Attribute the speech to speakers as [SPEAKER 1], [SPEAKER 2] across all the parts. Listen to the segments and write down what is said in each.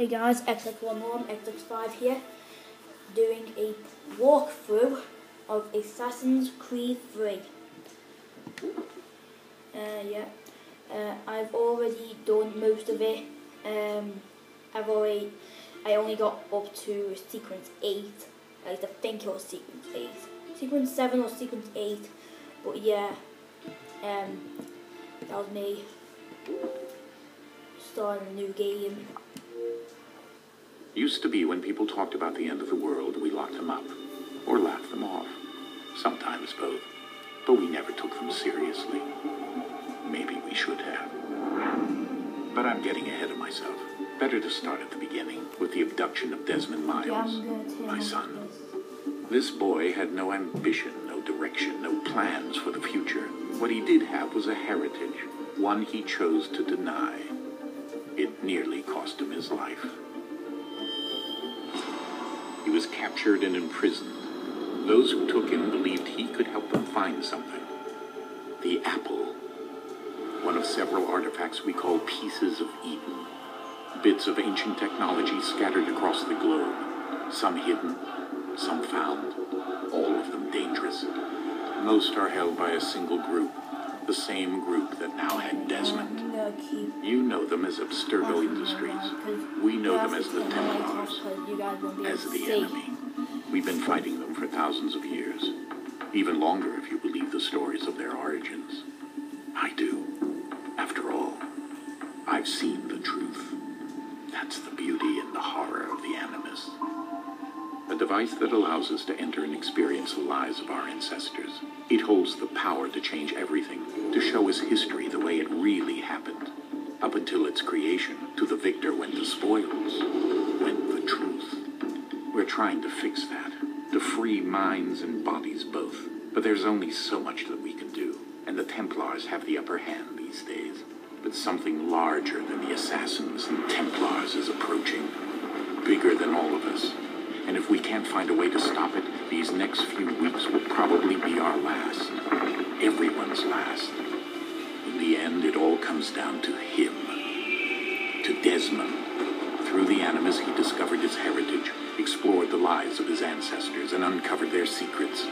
[SPEAKER 1] Hey guys, XX11, XX5 here, doing a walkthrough of Assassin's Creed 3. I've already done most of it. I only got up to sequence 8. At least I think it was sequence 8. Sequence 7 or sequence 8. But yeah, that was me starting a new game.
[SPEAKER 2] Used to be when people talked about the end of the world, we locked them up, or laughed them off. Sometimes both, but we never took them seriously. Maybe we should have. But I'm getting ahead of myself. Better to start at the beginning, with the abduction of Desmond Miles, my son. This boy had no ambition, no direction, no plans for the future. What he did have was a heritage, one he chose to deny. It nearly cost him his life. He was captured and imprisoned. Those who took him believed he could help them find something. The apple. One of several artifacts we call pieces of Eden. Bits of ancient technology scattered across the globe. Some hidden, some found, all of them dangerous. Most are held by a single group. The same group that now had Desmond. You know them as Abstergo Industries. We know them as the Templars, as the enemy. We've been fighting them for thousands of years. Even longer if you believe the stories of their origins. I do. After all, I've seen the truth. That's the beauty and the horror of the Animus. A device that allows us to enter and experience the lives of our ancestors. It holds the power to change everything, to show us history the way it really happened. Up until its creation, to the victor went the spoils, went the truth. We're trying to fix that, to free minds and bodies both. But there's only so much that we can do, and the Templars have the upper hand these days. But something larger than the Assassins and Templars is approaching, bigger than all of us. And if we can't find a way to stop it, these next few weeks will probably be our last. Everyone's last. In the end, it all comes down to him. To Desmond. Through the Animus, he discovered his heritage, explored the lives of his ancestors, and uncovered their secrets.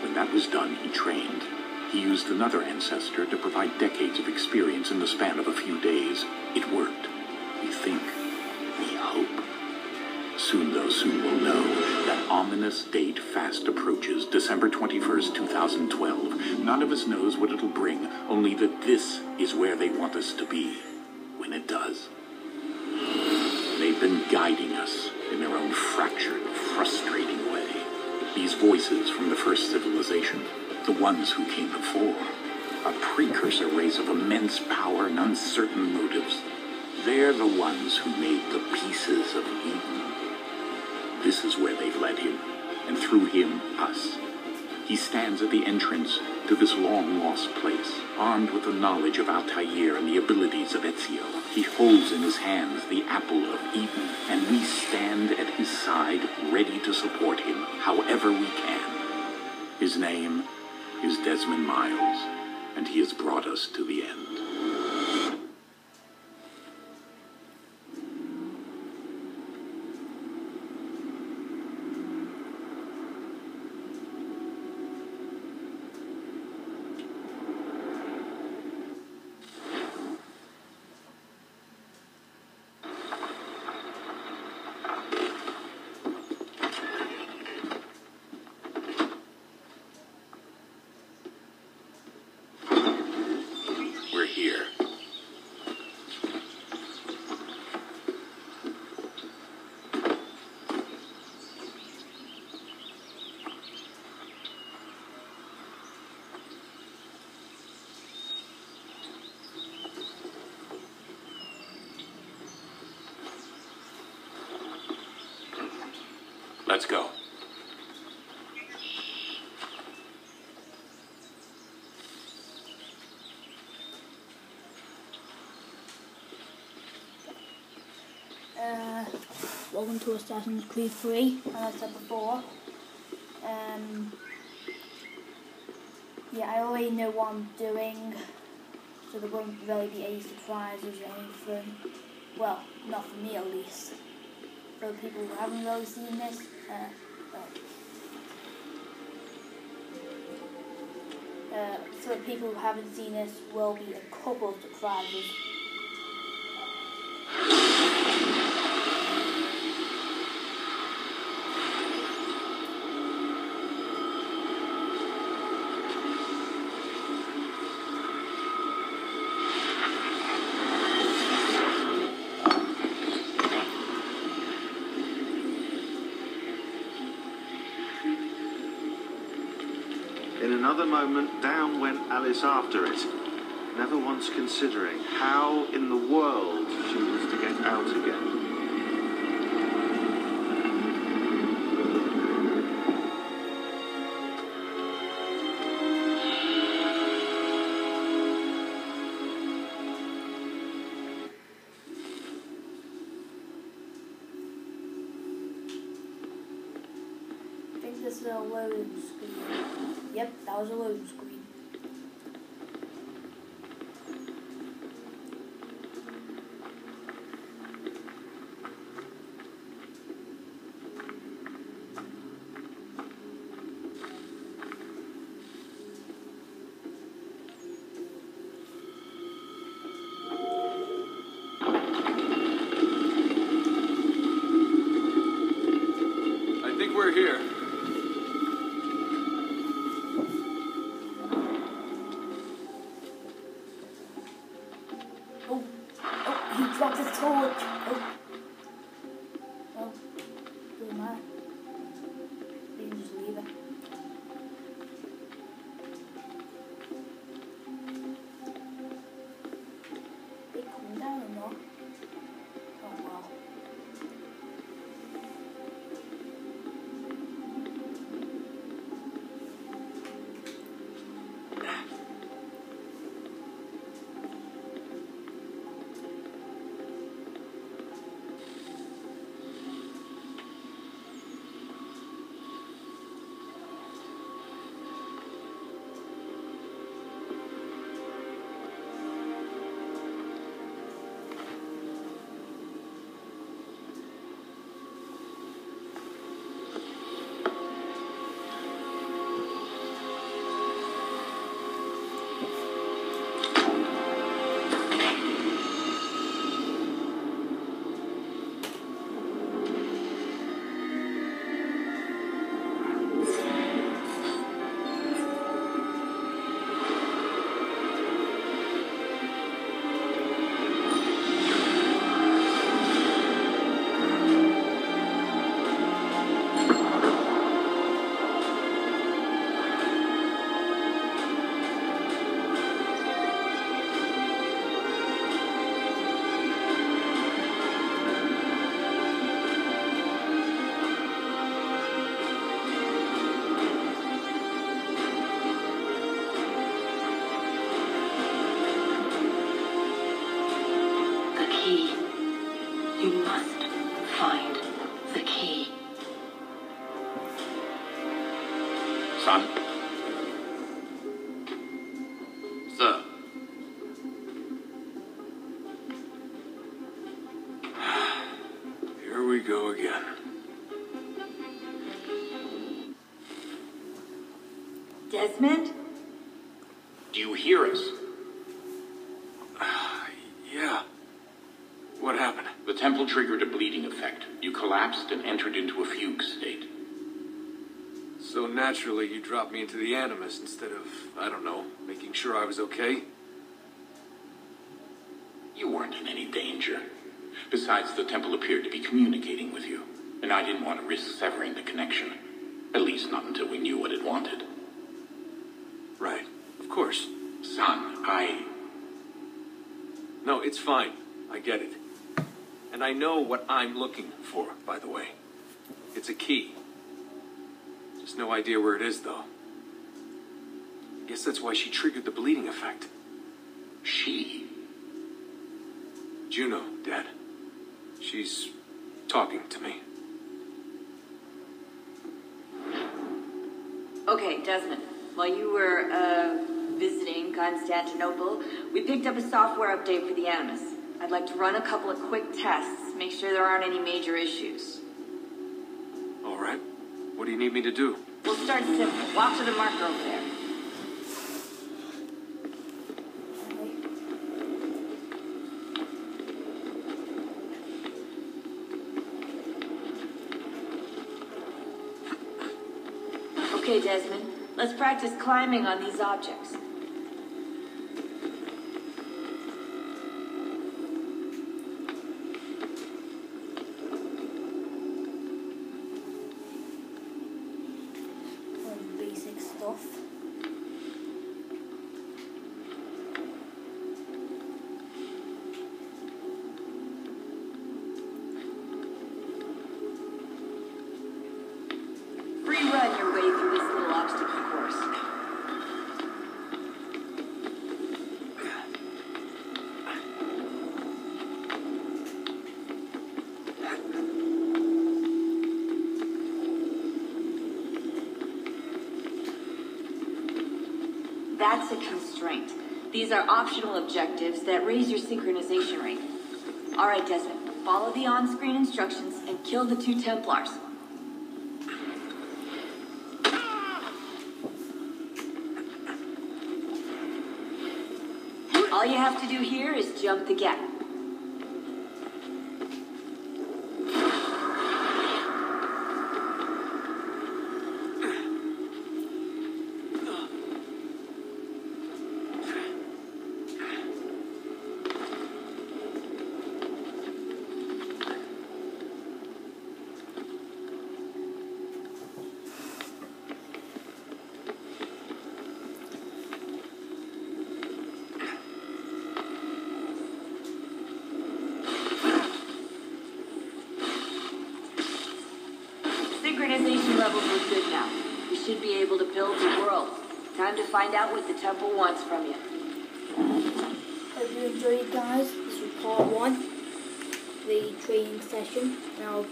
[SPEAKER 2] When that was done, he trained. He used another ancestor to provide decades of experience in the span of a few days. It worked. We think. We hope. Soon we'll know. That ominous date fast approaches, December 21st, 2012. None of us knows what it'll bring, only that this is where they want us to be, when it does. They've been guiding us in their own fractured, frustrating way. These voices from the first civilization, the ones who came before, a precursor race of immense power and uncertain motives. They're the ones who made the pieces of Eden. This is where they've led him, and through him, us. He stands at the entrance to this long-lost place, armed with the knowledge of Altair and the abilities of Ezio. He holds in his hands the apple of Eden, and we stand at his side, ready to support him, however we can. His name is Desmond Miles, and he has brought us to the end. Let's go.
[SPEAKER 1] Welcome to Assassin's Creed 3, as I said before. Yeah, I already know what I'm doing, so there won't really be any surprises or anything. well, not for me at least. For people who haven't really seen this, for people who haven't seen this, will be a couple of surprises.
[SPEAKER 3] In another moment, down went Alice after it, never once considering how in the world she was to get out again.
[SPEAKER 1] I think this is a loading screen. Yep, that was a loading screen.
[SPEAKER 4] I think we're here.
[SPEAKER 1] Oh, he dropped his torch. Oh, doesn't matter. You can just leave it. They coming down or not? Oh well.
[SPEAKER 5] You must find the key.
[SPEAKER 2] Son?
[SPEAKER 4] Sir. Here we go again.
[SPEAKER 5] Desmond?
[SPEAKER 2] Do you hear us?
[SPEAKER 4] Yeah. What happened?
[SPEAKER 2] The temple triggered a bleeding effect. You collapsed and entered into a fugue state.
[SPEAKER 4] So naturally, you dropped me into the Animus instead of, I don't know, making sure I was okay?
[SPEAKER 2] You weren't in any danger. Besides, the temple appeared to be communicating with you, and I didn't want to risk severing the connection. At least not until we knew what it wanted.
[SPEAKER 4] Right. Of course.
[SPEAKER 2] Son,
[SPEAKER 4] No, it's fine. I get it. And I know what I'm looking for, by the way. It's a key. Just no idea where it is, though. I guess that's why she triggered the bleeding effect.
[SPEAKER 2] She?
[SPEAKER 4] Juno, Dad. She's talking to me.
[SPEAKER 5] Okay, Desmond. While you were, visiting Constantinople, we picked up a software update for the Animus. I'd like to run a couple of quick tests, make sure there aren't any major issues.
[SPEAKER 4] All right. What do you need me to do?
[SPEAKER 5] We'll start simple. Walk to the marker over there. Okay, Desmond. Let's practice climbing on these objects.
[SPEAKER 1] Basic stuff.
[SPEAKER 5] Free run your way through this little obstacle course. That's a constraint. These are optional objectives that raise your synchronization rate. All right, Desmond, follow the on-screen instructions and kill the 2 Templars. All you have to do here is jump the gap. Synchronization levels are good now. We should be able to build the world. Time to find out what the temple wants from you.
[SPEAKER 1] Hope you enjoyed, guys. This was part 1, the training session. Now,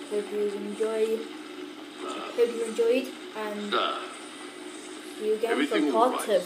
[SPEAKER 1] hope you enjoyed, and see you again for part 2.